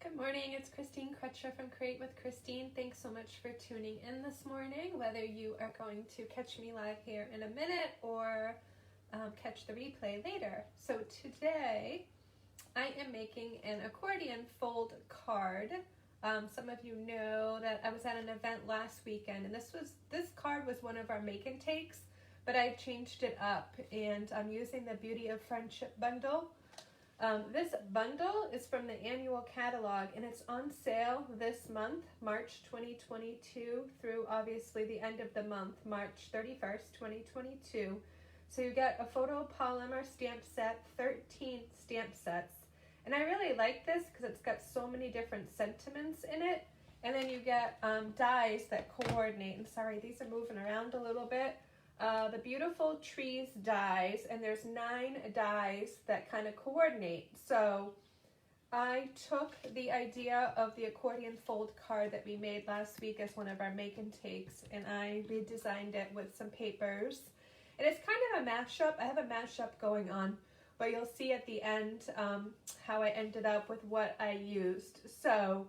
Good morning, it's Christine Crutcher from Create with Christine. Thanks so much for tuning in this morning, whether you are going to catch me live here in a minute or catch the replay later. So today I am making an accordion fold card. Some of you know that I was at an event last weekend, and this card was one of our make and takes, but I changed it up and I'm using the Beauty of Friendship bundle. This bundle is from the annual catalog and it's on sale this month, March 2022 through obviously the end of the month, March 31st, 2022. So you get a photopolymer stamp set, 13 stamp sets. And I really like this because it's got so many different sentiments in it. And then you get dies that coordinate. And sorry, these are moving around a little bit. The Beautiful Trees dies, and there's 9 dies that kind of coordinate. So I took the idea of the accordion fold card that we made last week as one of our make and takes, and I redesigned it with some papers. And it's kind of a mashup. I have a mashup going on, but you'll see at the end how I ended up with what I used. So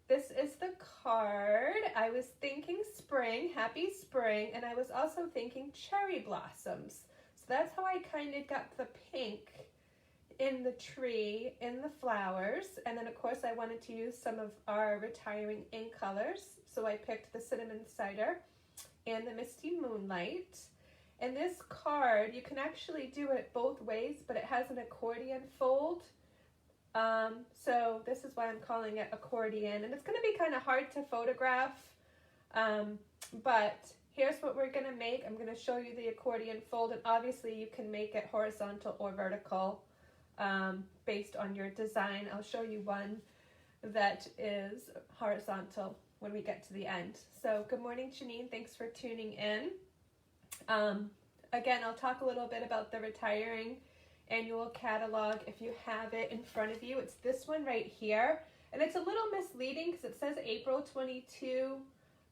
this is the card. I was thinking spring, happy spring, and I was also thinking cherry blossoms. So that's how I kind of got the pink in the tree, in the flowers. And then of course I wanted to use some of our retiring ink colors. So I picked the Cinnamon Cider and the Misty Moonlight. And this card, you can actually do it both ways, but it has an accordion fold. So this is why I'm calling it accordion, and it's going to be kind of hard to photograph, but here's what we're going to make. I'm going to show you the accordion fold, and obviously you can make it horizontal or vertical based on your design. I'll show you one that is horizontal when we get to the end. So good morning, Janine. Thanks for tuning in. Again, I'll talk a little bit about the retiring annual catalog if you have it in front of you. It's this one right here, and it's a little misleading because it says April 22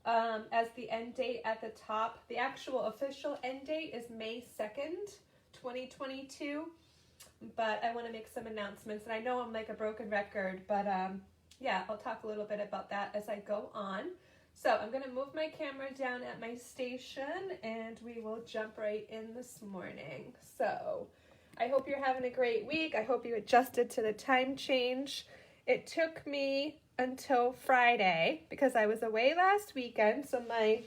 as the end date at the top. The actual official end date is May 2nd, 2022, but I want to make some announcements, and I know I'm like a broken record, but yeah, I'll talk a little bit about that as I go on. So I'm going to move my camera down at my station and we will jump right in this morning. So I hope you're having a great week. I hope you adjusted to the time change. It took me until Friday because I was away last weekend, so my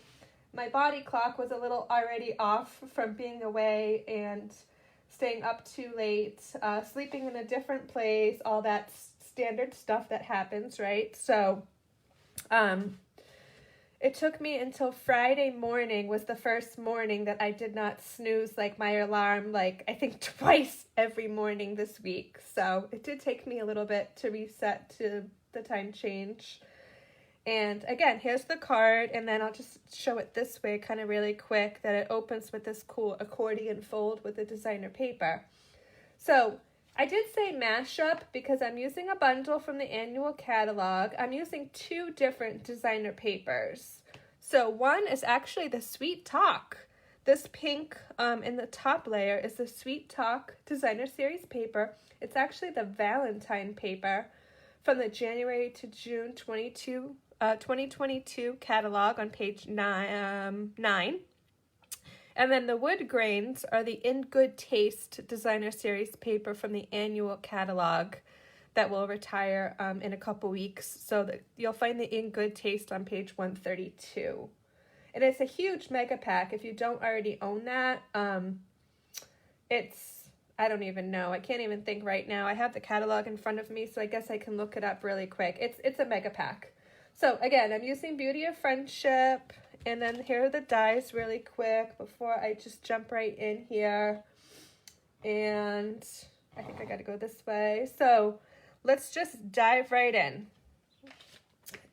body clock was a little already off from being away and staying up too late, sleeping in a different place, all that standard stuff that happens, right? So it took me until Friday morning was the first morning that I did not snooze like my alarm, like I think twice every morning this week. So it did take me a little bit to reset to the time change. And again, here's the card, and then I'll just show it this way kind of really quick, that it opens with this cool accordion fold with the designer paper. So I did say mashup because I'm using a bundle from the annual catalog. I'm using 2 different designer papers. So one is actually the Sweet Talk. This pink in the top layer is the Sweet Talk designer series paper. It's actually the Valentine paper from the January to June 2022 catalog on page 9. And then the wood grains are the In Good Taste designer series paper from the annual catalog that will retire in a couple weeks. So that you'll find the In Good Taste on page 132. And it's a huge mega pack. If you don't already own that, it's, I don't even know. I can't even think right now. I have the catalog in front of me, so I guess I can look it up really quick. It's a mega pack. So again, I'm using Beauty of Friendship. And then here are the dies really quick before I just jump right in here. And I think I got to go this way. So let's just dive right in.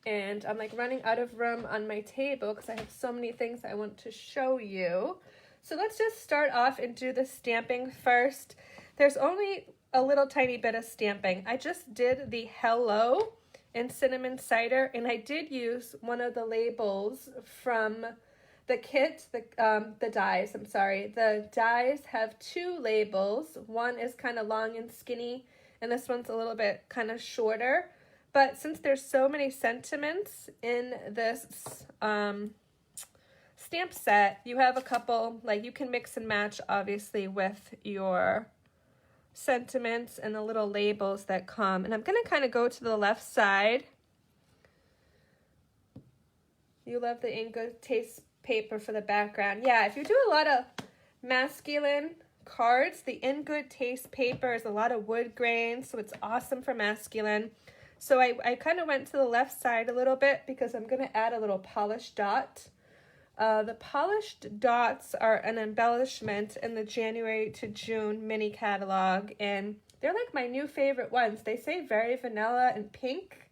And I'm like running out of room on my table because I have so many things I want to show you. So let's just start off and do the stamping first. There's only a little tiny bit of stamping. I just did the hello in Cinnamon Cider, and I did use one of the labels from the kit, the dies, I'm sorry. The dies have 2 labels. One is kind of long and skinny, and this one's a little bit kind of shorter. But since there's so many sentiments in this stamp set, you have a couple, like you can mix and match obviously with your sentiments and the little labels that come. And I'm going to kind of go to the left side. You love the In Good Taste paper for the background. Yeah, if you do a lot of masculine cards, the In Good Taste paper is a lot of wood grain, so it's awesome for masculine. So I kind of went to the left side a little bit because I'm going to add a little polished dot. The polished dots are an embellishment in the January to June mini catalog, and they're like my new favorite ones. They say very vanilla and pink,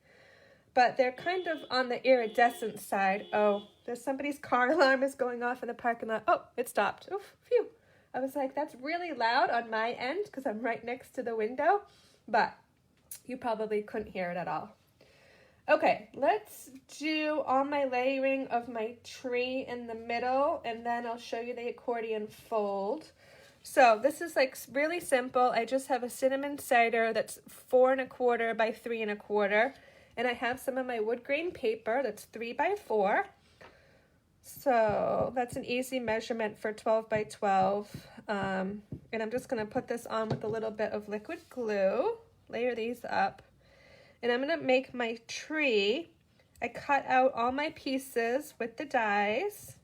but they're kind of on the iridescent side. Oh, there's somebody's car alarm is going off in the parking lot. Oh, it stopped. Oof, phew. I was like, that's really loud on my end because I'm right next to the window, but you probably couldn't hear it at all. Okay, let's do all my layering of my tree in the middle, and then I'll show you the accordion fold. So this is like really simple. I just have a cinnamon cider that's 4 1/4 by 3 1/4, and I have some of my wood grain paper that's 3 by 4. So that's an easy measurement for 12 by 12. And I'm just going to put this on with a little bit of liquid glue, layer these up. And I'm going to make my tree. I cut out all my pieces with the dies.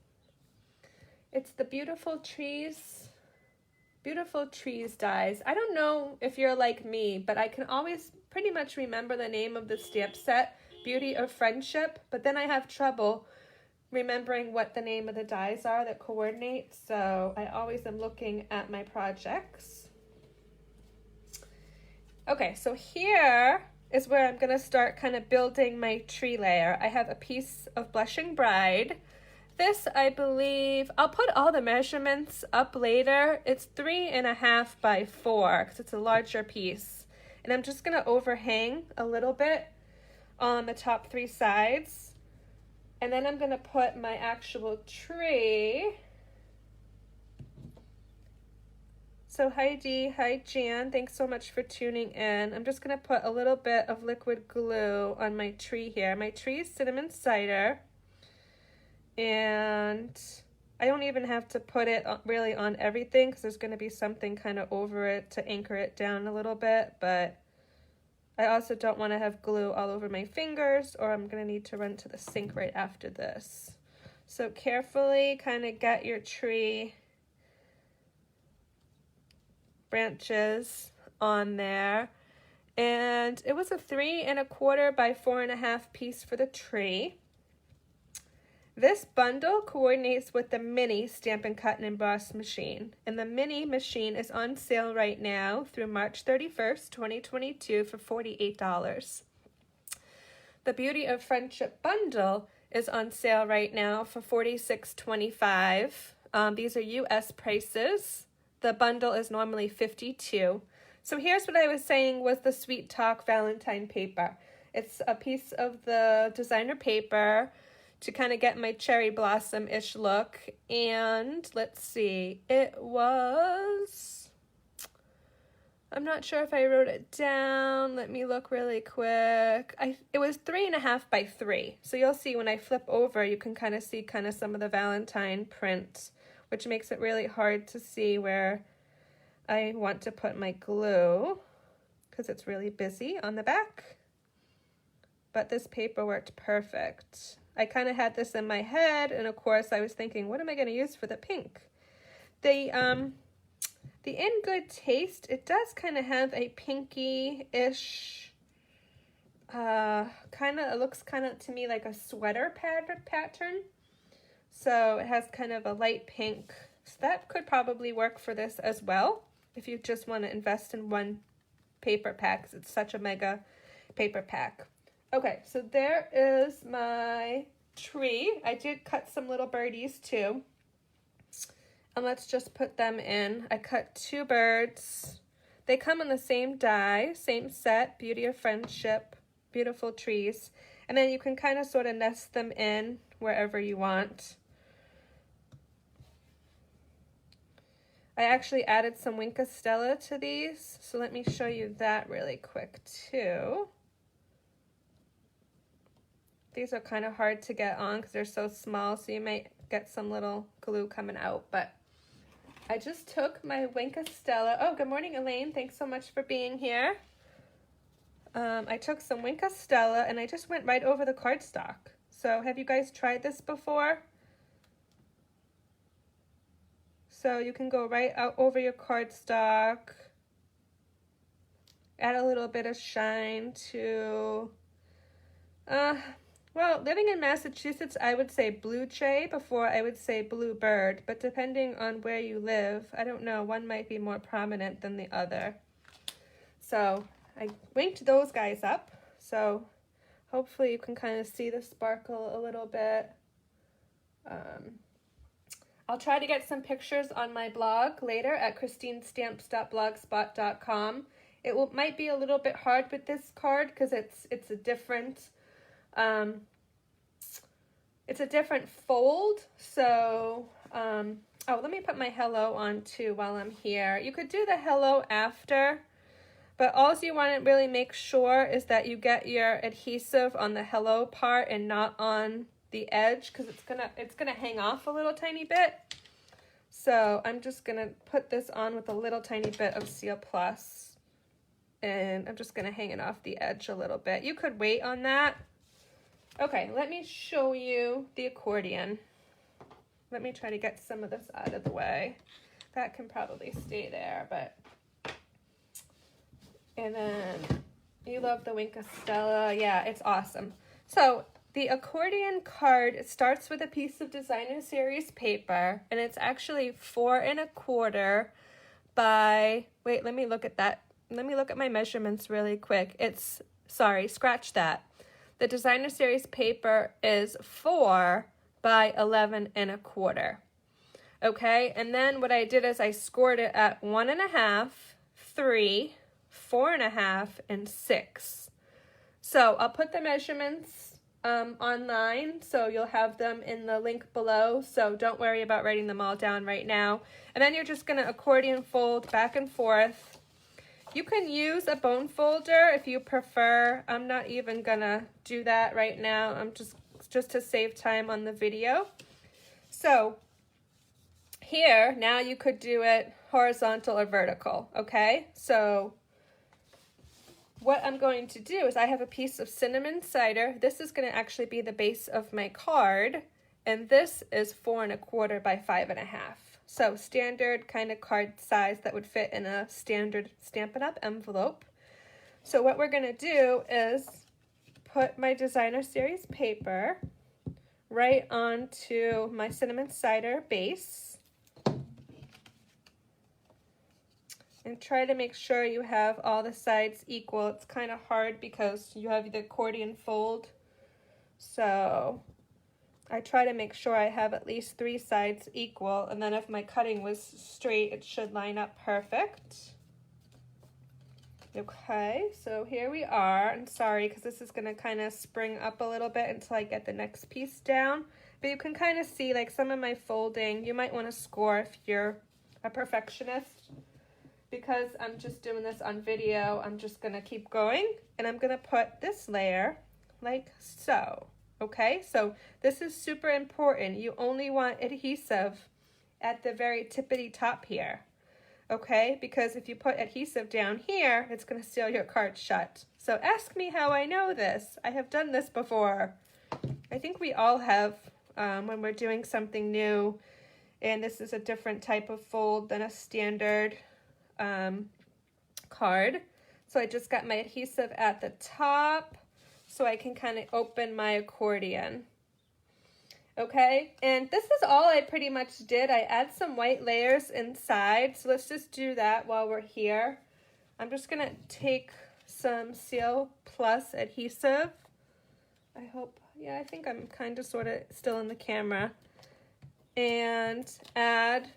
It's the Beautiful Trees dies. I don't know if you're like me, but I can always pretty much remember the name of the stamp set, Beauty of Friendship, but then I have trouble remembering what the name of the dies are that coordinate, so I always am looking at my projects. Okay, so here is where I'm going to start kind of building my tree layer. I have a piece of Blushing Bride. This, I believe, I'll put all the measurements up later. It's 3 1/2 by 4 because it's a larger piece. And I'm just going to overhang a little bit on the top 3 sides. And then I'm going to put my actual tree. So hi Dee, hi Jan, thanks so much for tuning in. I'm just going to put a little bit of liquid glue on my tree here. My tree is cinnamon cider. And I don't even have to put it really on everything because there's going to be something kind of over it to anchor it down a little bit. But I also don't want to have glue all over my fingers, or I'm going to need to run to the sink right after this. So carefully kind of get your tree branches on there. And it was a 3 1/4 by 4 1/2 piece for the tree. This bundle coordinates with the mini Stampin' Cut and Emboss machine, and the mini machine is on sale right now through March 31st, 2022 for $48. The Beauty of Friendship bundle is on sale right now for $46.25. These are US prices. The bundle is normally $52. So here's what I was saying was the Sweet Talk Valentine paper. It's a piece of the designer paper to kind of get my cherry blossom-ish look. And let's see, it was, I'm not sure if I wrote it down. Let me look really quick. It was 3 1/2 by 3. So you'll see when I flip over, you can kind of see kind of some of the Valentine print, which makes it really hard to see where I want to put my glue because it's really busy on the back. But this paper worked perfect. I kind of had this in my head, and of course I was thinking, what am I going to use for the pink? The In Good Taste, it does kind of have a pinky-ish, it looks kind of to me like a sweater pattern. So it has kind of a light pink. So that could probably work for this as well, if you just want to invest in one paper pack, because it's such a mega paper pack. Okay, so there is my tree. I did cut some little birdies too. And let's just put them in. I cut 2 birds. They come in the same die, same set, Beauty of Friendship, Beautiful Trees. And then you can kind of sort of nest them in wherever you want. I actually added some Wink of Stella to these, so let me show you that really quick too. These are kind of hard to get on because they're so small, so you might get some little glue coming out. But I just took my Wink of Stella. Oh, good morning, Elaine. Thanks so much for being here. I took some Wink of Stella and I just went right over the cardstock. So have you guys tried this before? So you can go right out over your cardstock. Add a little bit of shine to, well, living in Massachusetts, I would say blue jay before I would say bluebird, but depending on where you live, I don't know, one might be more prominent than the other. So I winked those guys up, so hopefully you can kind of see the sparkle a little bit. I'll try to get some pictures on my blog later at christinestamps.blogspot.com. It might be a little bit hard with this card because it's a different fold. So oh, let me put my hello on too while I'm here. You could do the hello after, but all you want to really make sure is that you get your adhesive on the hello part and not on the edge, because it's gonna hang off a little tiny bit. So I'm just gonna put this on with a little tiny bit of Seal Plus, and I'm just gonna hang it off the edge a little bit. You could wait on that. Okay, let me show you the accordion. Let me try to get some of this out of the way. That can probably stay there, but. And then you love the Wink of Stella. Yeah, it's awesome. So the accordion card, it starts with a piece of designer series paper, and it's actually 4 1/4 by, wait, let me look at that. Let me look at my measurements really quick. Sorry, scratch that. The designer series paper is 4 by 11 1/4. Okay, and then what I did is I scored it at 1 1/2, 3, 4 1/2, and 6. So I'll put the measurements online, so you'll have them in the link below, so don't worry about writing them all down right now. And then you're just going to accordion fold back and forth. You can use a bone folder if you prefer. I'm not even going to do that right now. I'm just to save time on the video. So here, now you could do it horizontal or vertical, okay? So what I'm going to do is I have a piece of cinnamon cider. This is going to actually be the base of my card, and this is 4 1/4 by 5 1/2. So standard kind of card size that would fit in a standard Stampin' Up envelope. So what we're going to do is put my designer series paper right onto my cinnamon cider base. And try to make sure you have all the sides equal. It's kind of hard because you have the accordion fold. So I try to make sure I have at least 3 sides equal. And then if my cutting was straight, it should line up perfect. Okay, so here we are. I'm sorry because this is going to kind of spring up a little bit until I get the next piece down. But you can kind of see like some of my folding. You might want to score if you're a perfectionist. Because I'm just doing this on video, I'm just going to keep going, and I'm going to put this layer like so, okay? So this is super important. You only want adhesive at the very tippity top here, okay? Because if you put adhesive down here, it's going to seal your card shut. So ask me how I know this. I have done this before. I think we all have when we're doing something new, and this is a different type of fold than a standard card. So I just got my adhesive at the top so I can kind of open my accordion. Okay, and this is all I pretty much did. I add some white layers inside, so let's just do that while we're here. I'm just gonna take some Seal Plus adhesive. I hope, yeah, I think I'm kind of sort of still in the camera. And add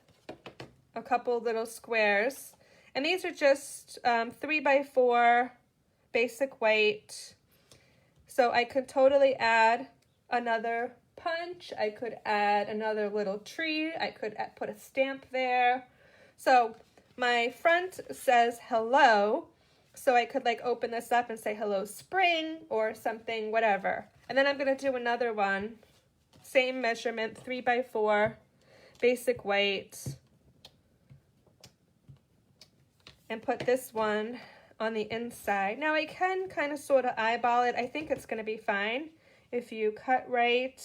a couple little squares. And these are just 3 by 4 basic white. So I could totally add another punch. I could add another little tree. I could put a stamp there. So my front says hello. So I could like open this up and say hello spring or something, whatever. And then I'm going to do another one. Same measurement, 3x4, basic white. And put this one on the inside. Now I can kind of sort of eyeball it. I think it's going to be fine. If you cut right,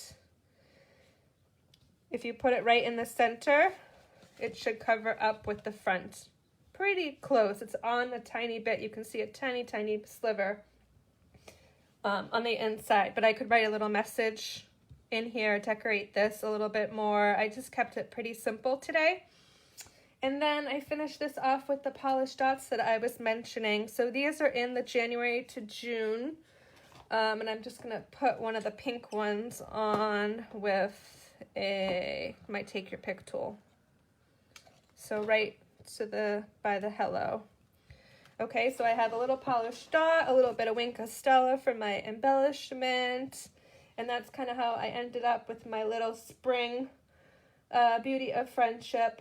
if you put it right in the center, it should cover up with the front. Pretty close. It's on a tiny bit. You can see a tiny, tiny sliver on the inside. But I could write a little message in here, decorate this a little bit more. I just kept it pretty simple today. And then I finished this off with the polished dots that I was mentioning. So these are in the January to June. And I'm just going to put one of the pink ones on with my take your pick tool. So right to by the hello. Okay, so I have a little polished dot, a little bit of Wink of Stella for my embellishment. And that's kind of how I ended up with my little spring Beauty of Friendship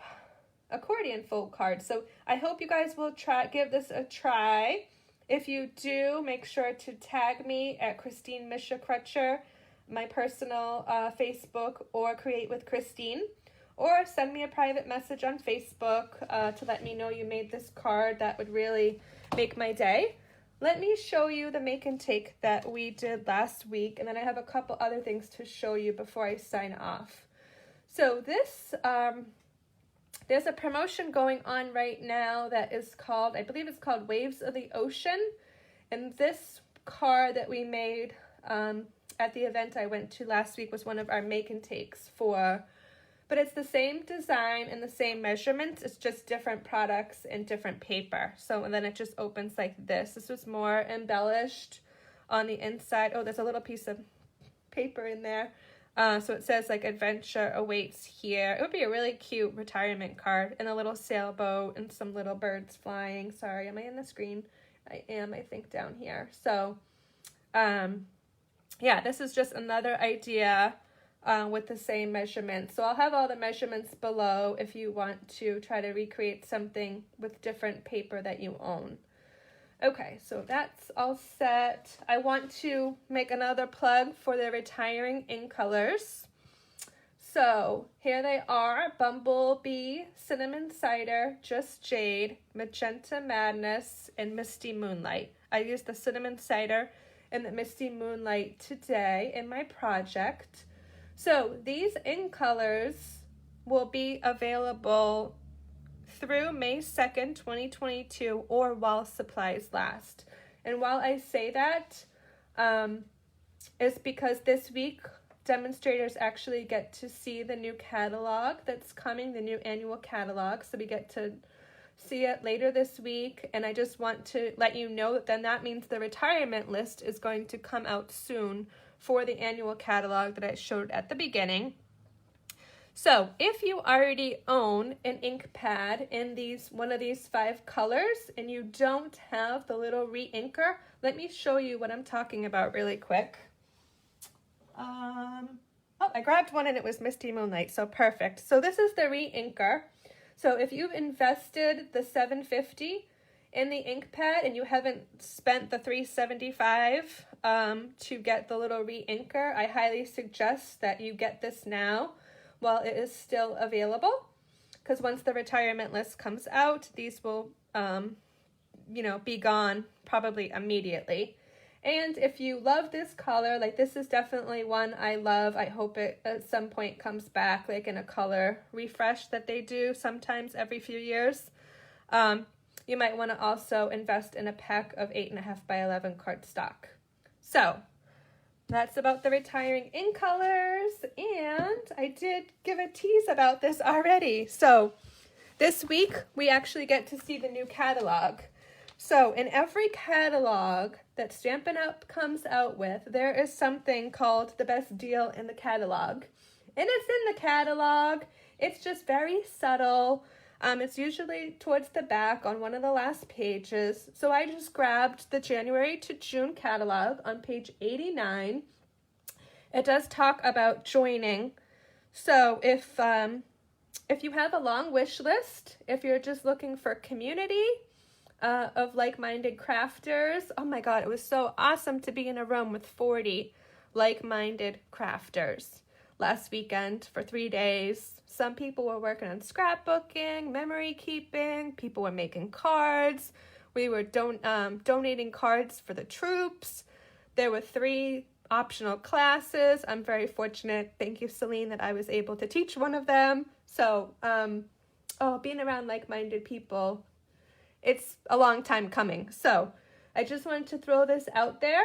accordion fold card. So I hope you guys will give this a try. If you do, make sure to tag me at Christine Misha Crutcher, my personal Facebook, or Create with Christine, or send me a private message on Facebook to let me know you made this card. That would really make my day. Let me show you the make and take that we did last week, and then I have a couple other things to show you before I sign off. So this, there's a promotion going on right now that is called, I believe it's called Waves of the Ocean. And this card that we made at the event I went to last week was one of our make and takes for, but it's the same design and the same measurements. It's just different products and different paper. So, and then it just opens like this. This was more embellished on the inside. Oh, there's a little piece of paper in there. So it says like adventure awaits here. It would be a really cute retirement card, and a little sailboat and some little birds flying. Sorry, am I in the screen? I am, I think, down here. So, yeah, this is just another idea with the same measurements. So I'll have all the measurements below if you want to try to recreate something with different paper that you own. Okay, so that's all set. I want to make another plug for the retiring ink colors. So here they are: Bumblebee, Cinnamon Cider, Just Jade, Magenta Madness, and Misty Moonlight. I used the Cinnamon Cider and the Misty Moonlight today in my project. So these ink colors will be available through May 2nd, 2022, or while supplies last. And while I say that, it's because this week demonstrators actually get to see the new catalog that's coming, the new annual catalog. So we get to see it later this week. And I just want to let you know that then that means the retirement list is going to come out soon for the annual catalog that I showed at the beginning. So if you already own an ink pad in one of these 5 colors and you don't have the little re-inker, let me show you what I'm talking about really quick. Oh, I grabbed one and it was Misty Moonlight, so perfect. So this is the re-inker. So if you've invested the $7.50 in the ink pad and you haven't spent the $3.75 to get the little re-inker, I highly suggest that you get this now while it is still available, because once the retirement list comes out, these will, be gone probably immediately. And if you love this color, like this is definitely one I love. I hope it at some point comes back, like in a color refresh that they do sometimes every few years. You might want to also invest in a pack of 8.5 by 11 cardstock. So that's about the retiring ink colors, and I did give a tease about this already. So this week we actually get to see the new catalog. So in every catalog that Stampin' Up! Comes out with, there is something called the best deal in the catalog. And it's in the catalog. It's just very subtle. It's usually towards the back on one of the last pages. So I just grabbed the January to June catalog on page 89. It does talk about joining. So if you have a long wish list, if you're just looking for community, of like-minded crafters. Oh my God, it was so awesome to be in a room with 40 like-minded crafters last weekend for 3 days. Some people were working on scrapbooking, memory keeping, people were making cards. We were donating cards for the troops. There were 3 optional classes. I'm very fortunate, thank you Celine, that I was able to teach one of them. So, being around like-minded people, it's a long time coming. So I just wanted to throw this out there.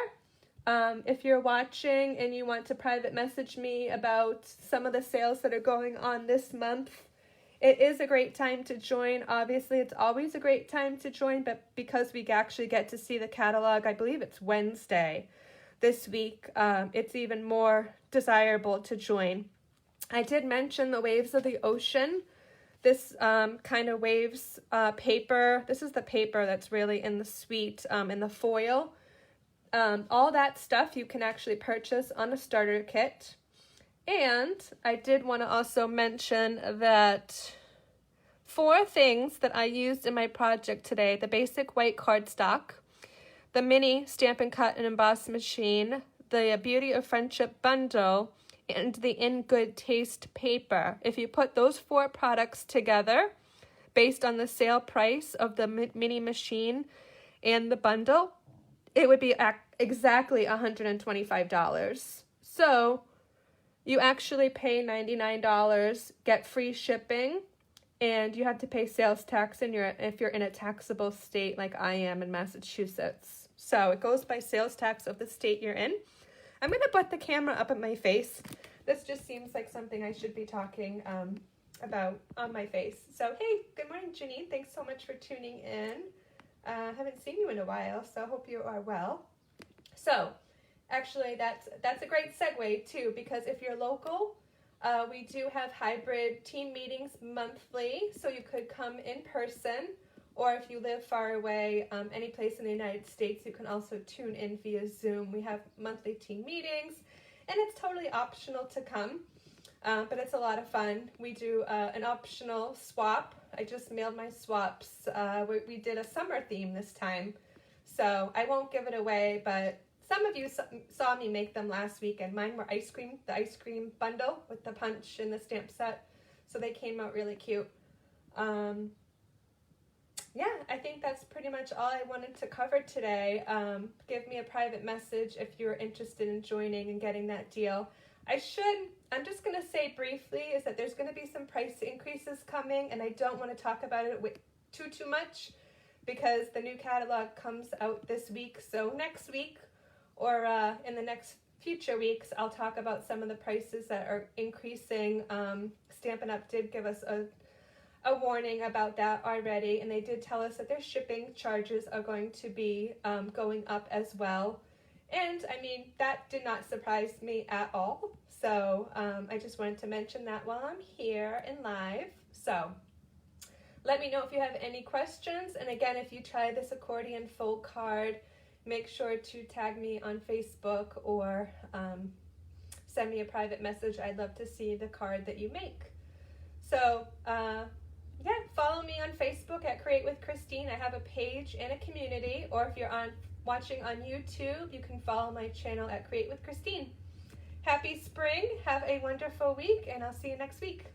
If you're watching and you want to private message me about some of the sales that are going on this month, it is a great time to join. Obviously, it's always a great time to join, but because we actually get to see the catalog, I believe it's Wednesday this week, it's even more desirable to join. I did mention the Waves of the Ocean. This kind of waves paper, this is the paper that's really in the suite, in the foil. All that stuff you can actually purchase on a starter kit. And I did want to also mention that 4 things that I used in my project today: the basic white cardstock, the mini Stampin' Cut and Emboss machine, the Beauty of Friendship bundle, and the In Good Taste paper. If you put those 4 products together, based on the sale price of the mini machine and the bundle, it would be exactly $125. So you actually pay $99, get free shipping, and you have to pay sales tax if you're in a taxable state like I am in Massachusetts. So it goes by sales tax of the state you're in. I'm going to put the camera up at my face. This just seems like something I should be talking about on my face. So, hey, good morning, Janine. Thanks so much for tuning in. Haven't seen you in a while, so I hope you are well. So, actually, that's a great segue, too, because if you're local, we do have hybrid team meetings monthly, so you could come in person. Or if you live far away, any place in the United States, you can also tune in via Zoom. We have monthly team meetings, and it's totally optional to come, but it's a lot of fun. We do an optional swap. I just mailed my swaps. We did a summer theme this time, so I won't give it away, but some of you saw me make them last week, and mine were the ice cream bundle with the punch and the stamp set, so they came out really cute. Yeah, I think that's pretty much all I wanted to cover today. Give me a private message if you're interested in joining and getting that deal. I'm just going to say briefly is that there's going to be some price increases coming, and I don't want to talk about it too much because the new catalog comes out this week. So next week or in the next future weeks, I'll talk about some of the prices that are increasing. Stampin' Up! Did give us a warning about that already, and they did tell us that their shipping charges are going to be going up as well. And I mean, that did not surprise me at all. So I just wanted to mention that while I'm here and live. So let me know if you have any questions. And again, if you try this accordion fold card, make sure to tag me on Facebook or send me a private message. I'd love to see the card that you make. So yeah, follow me on Facebook at Create with Christine. I have a page and a community, or if you're watching on YouTube, you can follow my channel at Create with Christine. Happy spring, have a wonderful week, and I'll see you next week.